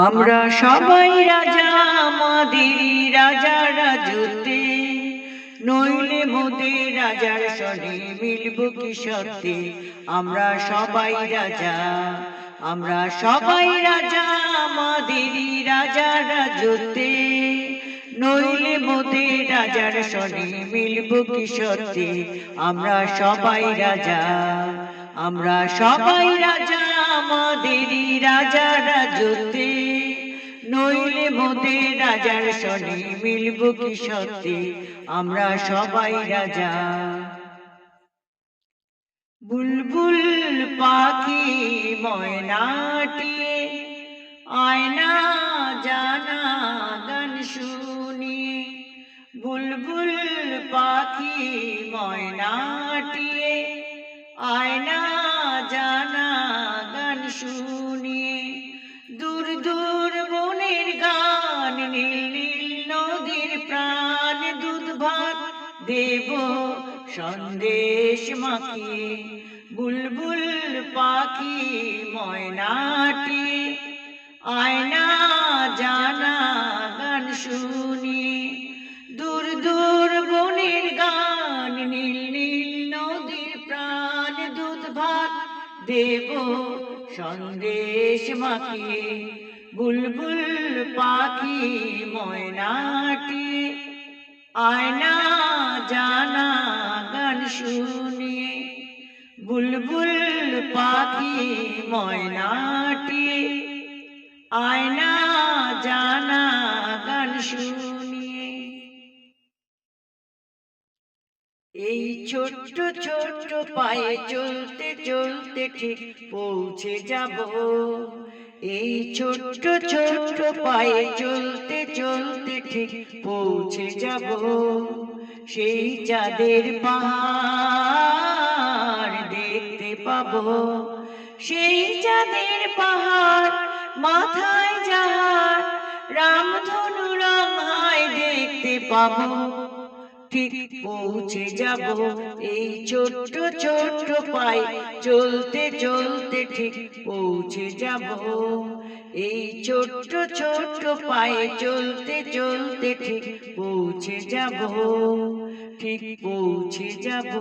আমরা সবাই রাজা, আমাদেরই রাজা রাজতে, নইলে মোদের রাজার সনে মিলব কি সত্যি। আমরা সবাই রাজা, আমরা সবাই রাজা, আমাদেরই রাজা রাজতে, নইলে মোদের রাজার সনে মিলব কি সত্যি। আমরা সবাই রাজা, আমরা সবাই রাজা, আমাদেরই রাজা রাজতে, নইলে মোদের রাজার সনে মিলব কি সত্যি। আমরা সবাই রাজা। বুলবুল পাখি ময়নাটি আয়না জানা গান শুনিয়ে, বুলবুল পাখি ময়নাটি আয়না জানা গান শুনিয়ে, দূর দূর বনের গান, নীল নীল নদীর প্রাণ, দুধ ভাত দেব সন্দেশ মাখিয়ে। বুলবুল পাখি ময়নাটি আয়না জানা গান শুনিয়ে, দূর দূর বনের গান, নীল নীল নদীর প্রাণ, দুধ ভাত দেব সন্দেশ মাখিয়ে। বুলবুল পাখি ময়নাটি আয়না জানা গান শুনিয়ে, বুলবুল পাখি ময়নাটি আয়না জানা গান শুনিয়ে। এই ছোট্ট ছোট্ট পায়ে চলতে চলতে ঠিক পৌঁছে যাব, এই ছোট্ট ছোট্ট পায়ে চলতে চলতে ঠিক পৌঁছে যাব, সেই চাঁদের পাহাড় দেখতে পাবো, সেই চাঁদের পাহাড় মাথায় যাহার রামধনু রং হয় দেখতে পাবো। ঠিক পৌঁছে যাব, এই ছোট্ট ছোট্ট পায়ে চলতে চলতে ঠিক পৌঁছে যাব, এই ছোট্ট ছোট্ট পায়ে চলতে চলতে ঠিক পৌঁছে যাব, ঠিক পৌঁছে যাব,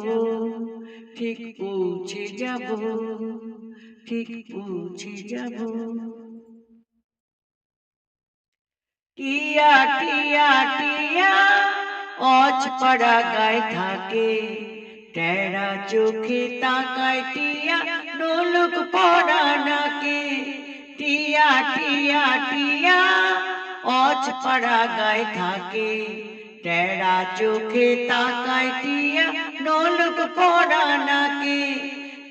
ঠিক পৌঁছে যাব, ঠিক পৌঁছে যাব। টিয়া টিয়া টিয়া অজপাড়া গায়ে থাকে, টেরা চোখে তাকায় টিয়া, নোলক পড়া নাকে। টিয়া টিয়া টিয়া অজপাড়া গায়ে থাকে, টেরা চোখে তাকায় টিয়া, নোলক পড়া নাকে।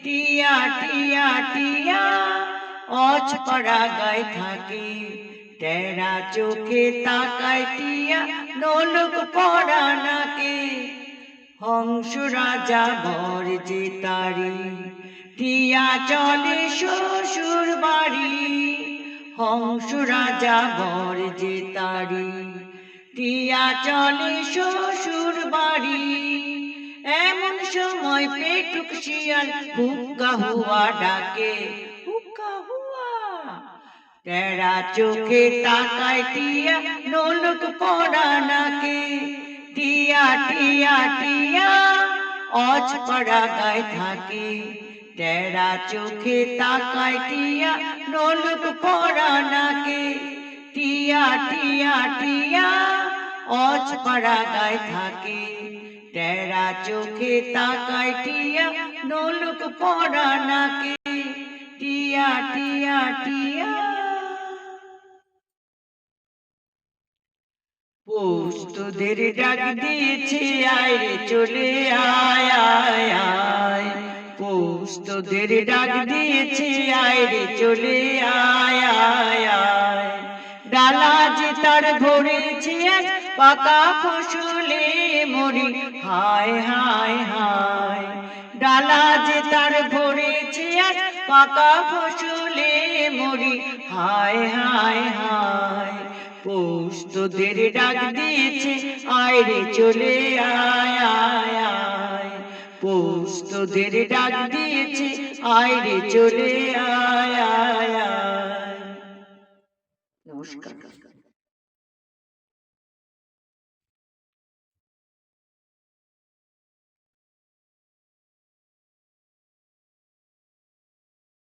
টিয়া টিয়া টিয়া অজপাড়া গায়ে থাকে, টেরা চোখে তাকায় টিয়া, নোলক পড়া নাকে। হংস রাজা বর যে তারি, টিয়া চলে শ্বশুর বাড়ি। হংস রাজা বর যে তারি, টিয়া চলে শ্বশুর বাড়ি। এমন সময় পেটুক শিয়াল হুক্কা হুয়া ডাকে, হুক্কা হুয়া। টেরা চোখে তাকায় টিয়া, নোলক পড়া নাকে। টিয়া টিয়া টিয়া অজপাড়া গায়ে থাকে, টেরা চোখে তাকায় টিয়া, নোলক পড়া নাকে। টিয়া টিয়া টিয়া অজপাড়া গায়ে থাকে, টেরা চোখে তাকায় টিয়া, নোলক পড়া নাকে। টিয়া টিয়া টিয়া। পৌষ তোদের ডাক দিয়েছে, আয় রে চলে আয় আয় আয়। পৌষ তোদের ডাক দিয়েছে, আয় রে চলে আয় আয় আয়। ডালা যে তার ভরেছে আজ পাকা ফসলে মরি, হায় হায় হায়। ডালা যে তার ভরেছে আজ পাকা ফসলে মরি, হায় হায় হায়। পৌষ তোদের ডাক দিয়েছে, আয় রে চলে আয় আয় আয়। পৌষ তোদের ডাক দিয়েছে, আয় রে চলে আয় আয় আয়। নমস্কার।